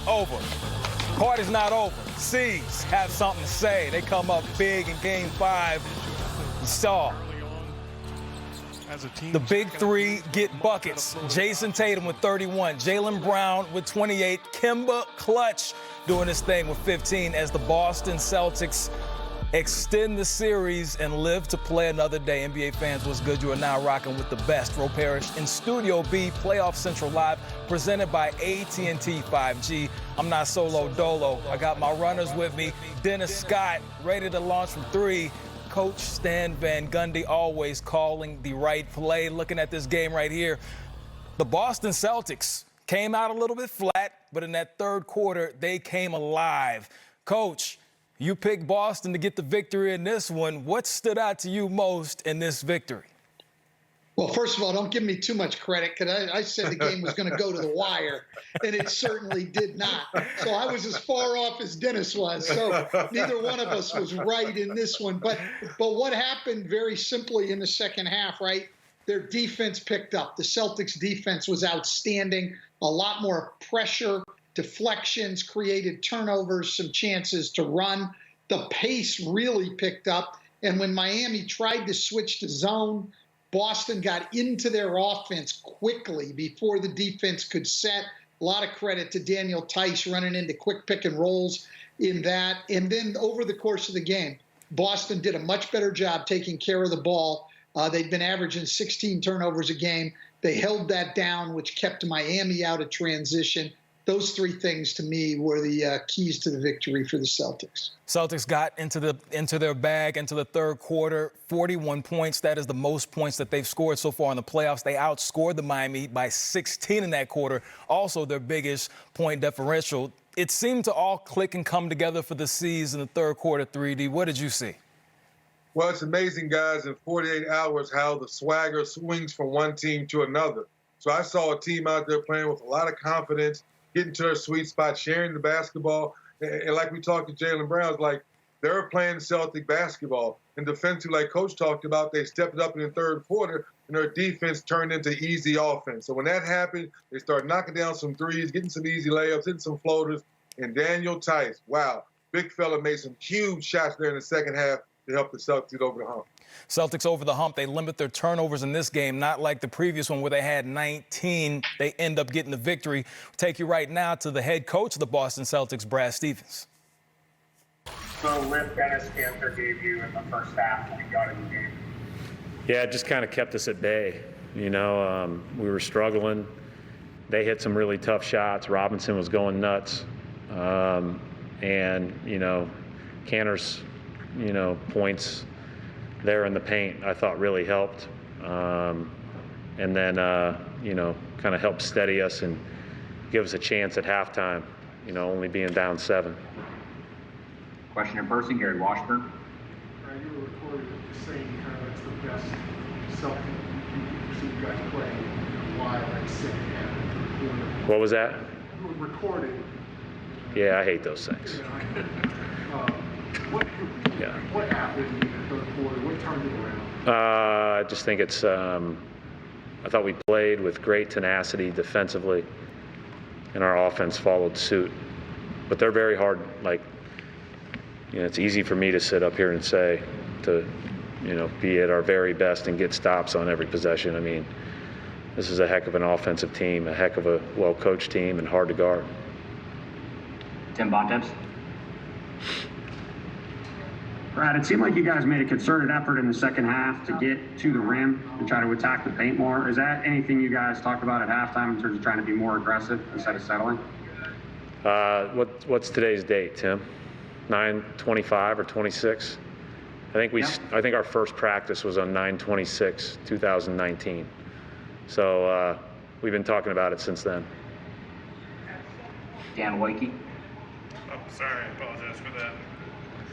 Over. Party's not over. C's have something to say. They come up big in Game 5. You saw the big three get buckets. Jason Tatum with 31, Jaylen Brown with 28, Kemba Clutch doing his thing with 15 as the Boston Celtics extend the series and live to play another day. NBA fans, what's good? You are now rocking with the best. Ro Parrish in Studio B, Playoff Central Live, presented by AT&T 5G. I'm not solo dolo. I got my runners with me. Dennis Scott, ready to launch from 3. Coach Stan Van Gundy always calling the right play. Looking at this game right here, the Boston Celtics came out a little bit flat, but in that third quarter, they came alive. Coach, you picked Boston to get the victory in this one. What stood out to you most in this victory? Well, first of all, don't give me too much credit, because I said the game was going to go to the wire, and it certainly did not. So I was as far off as Dennis was. So neither one of us was right in this one. But what happened very simply in the second half, right? Their defense picked up. The Celtics defense was outstanding. A lot more pressure, deflections, created turnovers, some chances to run. The pace really picked up. And when Miami tried to switch to zone, Boston got into their offense quickly before the defense could set. A lot of credit to Daniel Tice running into quick pick and rolls in that. And then over the course of the game, Boston did a much better job taking care of the ball. They'd been averaging 16 turnovers a game. They held that down, which kept Miami out of transition. Those three things, to me, were the keys to the victory for the Celtics. Celtics got into their bag into the third quarter, 41 points. That is the most points that they've scored so far in the playoffs. They outscored the Miami Heat by 16 in that quarter, also their biggest point differential. It seemed to all click and come together for the C's in the third quarter, 3D. What did you see? Well, it's amazing, guys, in 48 hours how the swagger swings from one team to another. So I saw a team out there playing with a lot of confidence, getting to their sweet spot, sharing the basketball. And like we talked to Jaylen Brown, it's like they're playing Celtic basketball. And defensively, like Coach talked about, they stepped it up in the third quarter, and their defense turned into easy offense. So when that happened, they started knocking down some threes, getting some easy layups, hitting some floaters. And Daniel Tice, wow, big fella made some huge shots there in the second half to help the Celtics get over the hump. Celtics over the hump. They limit their turnovers in this game, not like the previous one where they had 19. They end up getting the victory. Take you right now to the head coach of the Boston Celtics, Brad Stevens. So what Dennis Cantor gave you in the first half when you got in the game? Yeah, it just kind of kept us at bay. You know, we were struggling. They hit some really tough shots. Robinson was going nuts. And, you know, Cantor's, you know, points there in the paint, I thought really helped. And then, you know, kind of helped steady us and give us a chance at halftime, you know, only being down 7. Question in person, Gary Washburn. You were recorded saying kind of that's the best Celtic you've seen you guys play in a while, like second half. What was that? You were recorded. Yeah, I hate those things. What happened in the third quarter? What turned it around? I just think it's, I thought we played with great tenacity defensively, and our offense followed suit. But they're very hard, like, you know, it's easy for me to sit up here and say to, you know, be at our very best and get stops on every possession. I mean, this is a heck of an offensive team, a heck of a well-coached team, and hard to guard. Tim Bontemps. Brad, it seemed like you guys made a concerted effort in the second half to get to the rim and try to attack the paint more. Is that anything you guys talked about at halftime in terms of trying to be more aggressive instead of settling? What's today's date, Tim? 9/25 or 26? I think our first practice was on 9/26, 2019. So we've been talking about it since then. Dan Wakey. Oh, sorry, I apologize for that.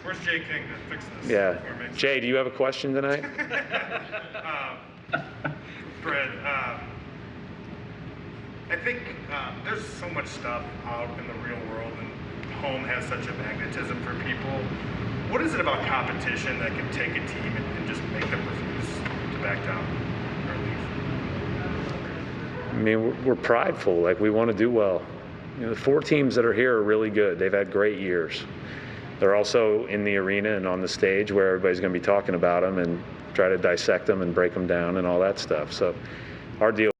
Where's Jay King to fix this? Yeah. Jay, do you have a question tonight? Fred, I think there's so much stuff out in the real world, and home has such a magnetism for people. What is it about competition that can take a team and just make them refuse to back down or leave? I mean, we're prideful. Like, we want to do well. the 4 teams that are here are really good. They've had great years. They're also in the arena and on the stage where everybody's going to be talking about them and try to dissect them and break them down and all that stuff. So our deal